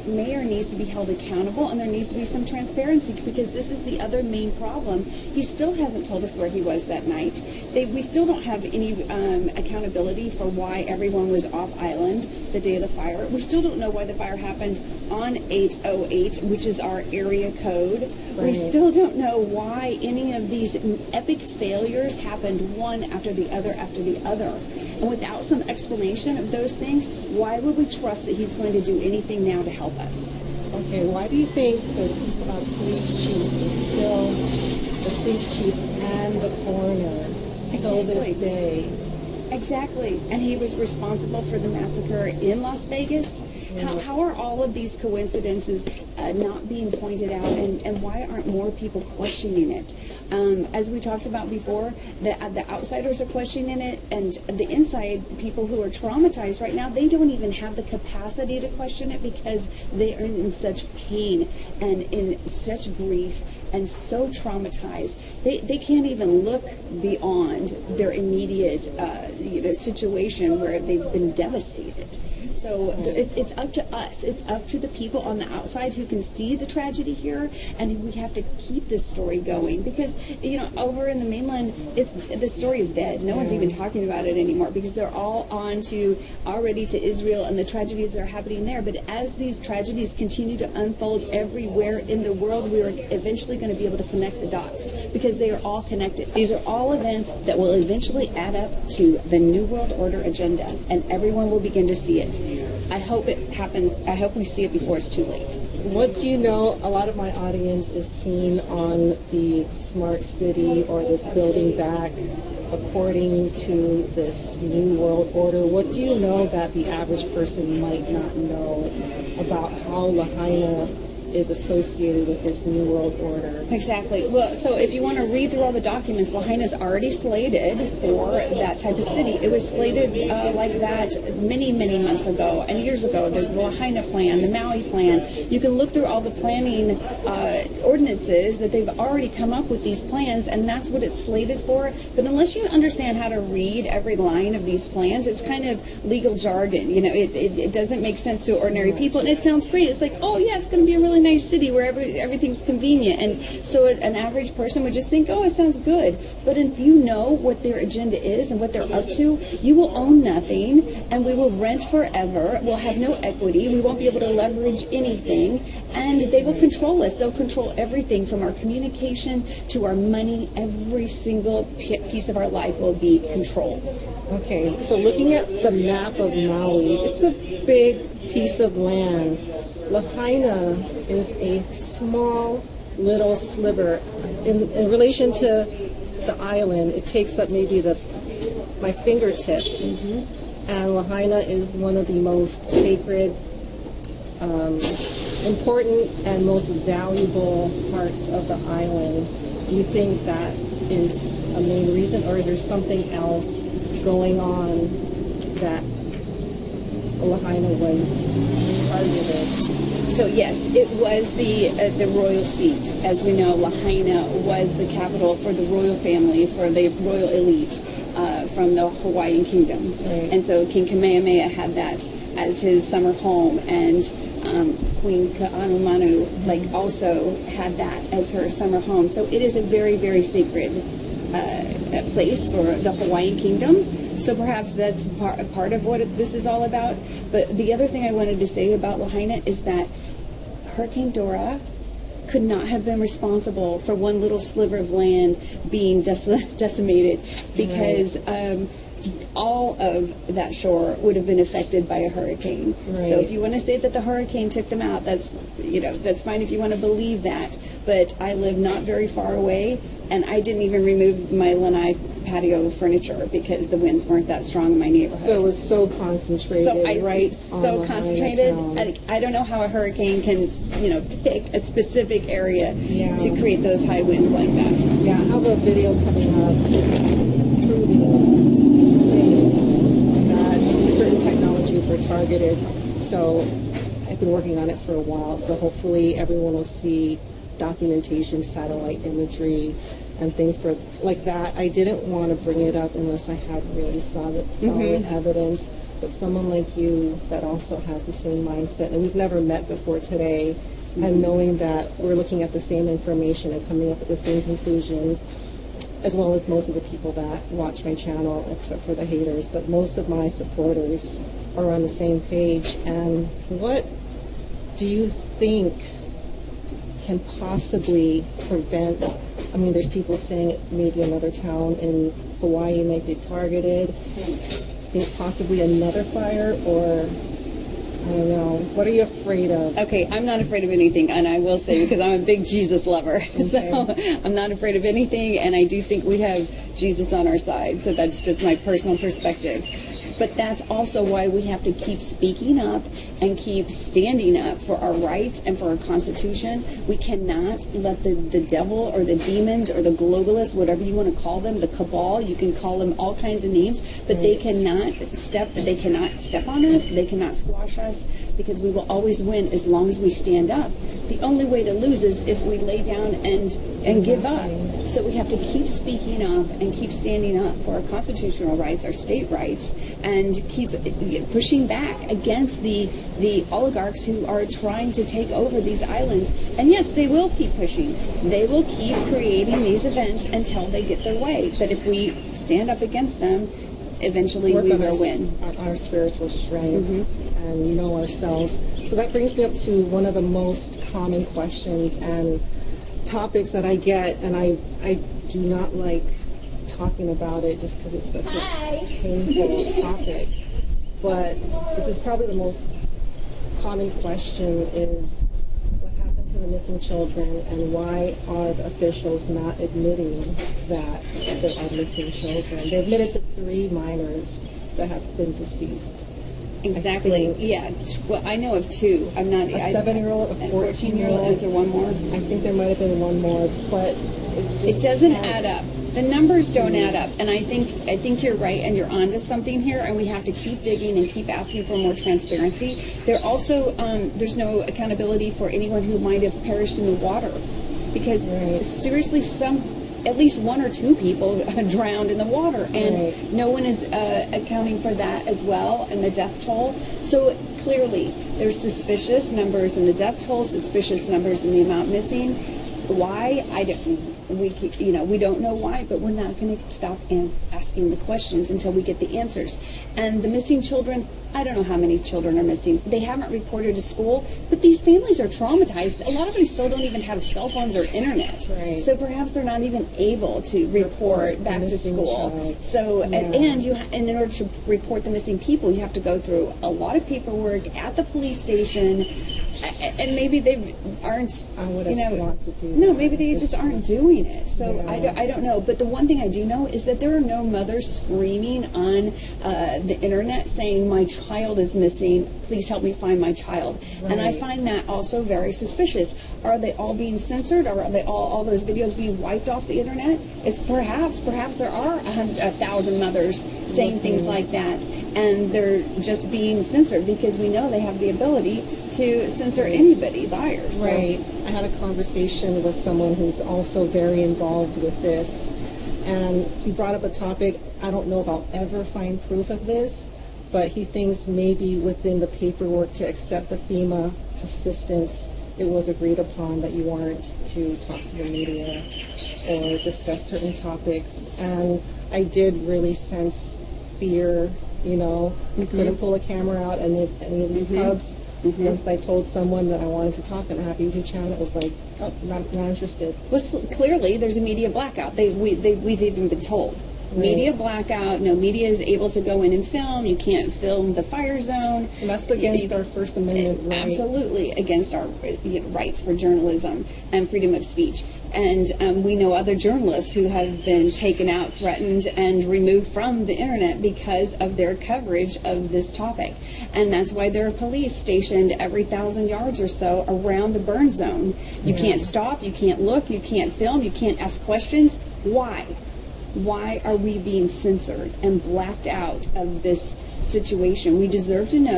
mayor needs to be held accountable, and there needs to be some transparency, because this is the other main problem. He still hasn't told us where he was that night. We still don't have any accountability for why everyone was off island the day of the fire. We still don't know why the fire happened on 808, which is our area code. Right. We still don't know why any of these epic failures happened one after the other after the other. And without some explanation of those things, why would we trust that he's going to do anything now to help us? Okay, why do you think the police chief is still the police chief and the coroner till this day? Exactly. And he was responsible for the massacre in Las Vegas. How are all of these coincidences not being pointed out, and why aren't more people questioning it? As we talked about before, the outsiders are questioning it, and the inside people who are traumatized right now, they don't even have the capacity to question it, because they are in such pain and in such grief and so traumatized. They can't even look beyond their immediate situation where they've been devastated. So it's up to us. It's up to the people on the outside who can see the tragedy here, and we have to keep this story going, because over in the mainland, the story is dead. No one's even talking about it anymore, because they're all on to already to Israel and the tragedies that are happening there. But as these tragedies continue to unfold everywhere in the world, we are eventually going to be able to connect the dots, because they are all connected. These are all events that will eventually add up to the New World Order agenda, and everyone will begin to see it. I hope it happens. I hope we see it before it's too late. What do you know? A lot of my audience is keen on the smart city, or this building back according to this New World Order. What do you know that the average person might not know about how Lahaina is associated with this New World Order? Exactly. Well, so if you want to read through all the documents, Lahaina's already slated for that type of city. It was slated like that many, many months ago and years ago. There's the Lahaina plan, the Maui plan. You can look through all the planning ordinances that they've already come up with these plans, and that's what it's slated for. But unless you understand how to read every line of these plans, it's kind of legal jargon. It doesn't make sense to ordinary people, and it sounds great. It's like, oh yeah, it's going to be a really nice city where everything's convenient, and so an average person would just think, oh, it sounds good. But if you know what their agenda is and what they're up to, you will own nothing, and we will rent forever. We'll have no equity. We won't be able to leverage anything, and they will control us. They'll control everything from our communication to our money. Every single piece of our life will be controlled. Okay, so looking at the map of Maui, it's a big piece of land. Lahaina is a small little sliver in relation to the island. It takes up maybe my fingertip, and Lahaina is one of the most sacred, important, and most valuable parts of the island. Do you think that is a main reason, or is there something else going on that Lahaina was targeted? So yes, it was the royal seat. As we know, Lahaina was the capital for the royal family, for the royal elite from the Hawaiian kingdom. Right. And so King Kamehameha had that as his summer home, and Queen Ka'anumanu also had that as her summer home. So it is a very, very sacred place for the Hawaiian kingdom. So perhaps that's part of what this is all about. But the other thing I wanted to say about Lahaina is that Hurricane Dora could not have been responsible for one little sliver of land being decimated, because all of that shore would have been affected by a hurricane. Right. So if you want to say that the hurricane took them out, that's fine if you want to believe that. But I live not very far away, and I didn't even remove my lanai patio furniture because the winds weren't that strong in my neighborhood. So it was so concentrated, so concentrated. I don't know how a hurricane can, pick a specific area to create those high winds like that. Yeah, I have a video coming up proving that certain technologies were targeted. So I've been working on it for a while. So hopefully everyone will see documentation, satellite imagery, and things like that. I didn't want to bring it up unless I had really solid evidence. but someone like you that also has the same mindset, and we've never met before today, and knowing that we're looking at the same information and coming up with the same conclusions, as well as most of the people that watch my channel, except for the haters, but most of my supporters are on the same page. And what do you think can possibly prevent, I mean, there's people saying maybe another town in Hawaii might be targeted, think possibly another fire, or I don't know. What are you afraid of? Okay, I'm not afraid of anything, and I will say, because I'm a big Jesus lover, Okay. so I'm not afraid of anything, and I do think we have Jesus on our side, so that's just my personal perspective. But that's also why we have to keep speaking up and keep standing up for our rights and for our Constitution. We cannot let the devil or the demons or the globalists, whatever you want to call them, the cabal, you can call them all kinds of names, but they cannot step on us, they cannot squash us, because we will always win as long as we stand up. The only way to lose is if we lay down and give up. So we have to keep speaking up and keep standing up for our constitutional rights, our state rights, and keep pushing back against the oligarchs who are trying to take over these islands. And yes, they will keep pushing. They will keep creating these events until they get their way. But if we stand up against them, eventually we will win. Our spiritual strength and know ourselves. So that brings me up to one of the most common questions and topics that I get, and I do not like talking about it just because it's such a painful topic. But this is probably the most common question is what happened to the missing children, and why are the officials not admitting that there are missing children? They admitted to 3 minors that have been deceased. Exactly. Yeah. Well, I know of 2. I'm not A 7-year-old, a 14-year-old. Is there one more? I think there might have been one more, but It doesn't add up. The numbers don't add up, and I think you're right, and you're onto something here. And we have to keep digging and keep asking for more transparency. There also there's no accountability for anyone who might have perished in the water, because seriously, at least 1 or 2 people drowned in the water, and no one is accounting for that as well, and the death toll. So clearly, there's suspicious numbers in the death toll, suspicious numbers in the amount missing. Why? We don't know why, but we're not going to stop asking the questions until we get the answers. And the missing children, I don't know how many children are missing. They haven't reported to school, but these families are traumatized. A lot of them still don't even have cell phones or internet. Right. So perhaps they're not even able to report back to school. Child. So, and in order to report the missing people, you have to go through a lot of paperwork at the police station. And maybe they aren't, want to do no, that. maybe they just aren't doing it. So Yeah. I don't know. But the one thing I do know is that there are no mothers screaming on the internet saying, my child is missing, please help me find my child. And I find that also very suspicious. Are they all being censored? Or are they all those videos being wiped off the internet? It's perhaps there are 1,000 mothers saying things like that, and they're just being censored because we know they have the ability to censor anybody's liars. So. Right. I had a conversation with someone who's also very involved with this, and he brought up a topic. I don't know if I'll ever find proof of this, but he thinks maybe within the paperwork to accept the FEMA assistance, it was agreed upon that you weren't to talk to the media or discuss certain topics. And I did really sense fear. We couldn't pull a camera out and any of these hubs. Once I told someone that I wanted to talk and I have a YouTube channel, it was like, oh, not interested. Well, clearly, there's a media blackout. We've even been told. Media blackout. No media is able to go in and film. You can't film the fire zone. And that's against our First Amendment right. Absolutely against our rights for journalism and freedom of speech. And we know other journalists who have been taken out, threatened, and removed from the internet because of their coverage of this topic. And that's why there are police stationed every 1,000 yards or so around the burn zone. You can't stop, you can't look, you can't film, you can't ask questions. Why? Why are we being censored and blacked out of this situation? We deserve to know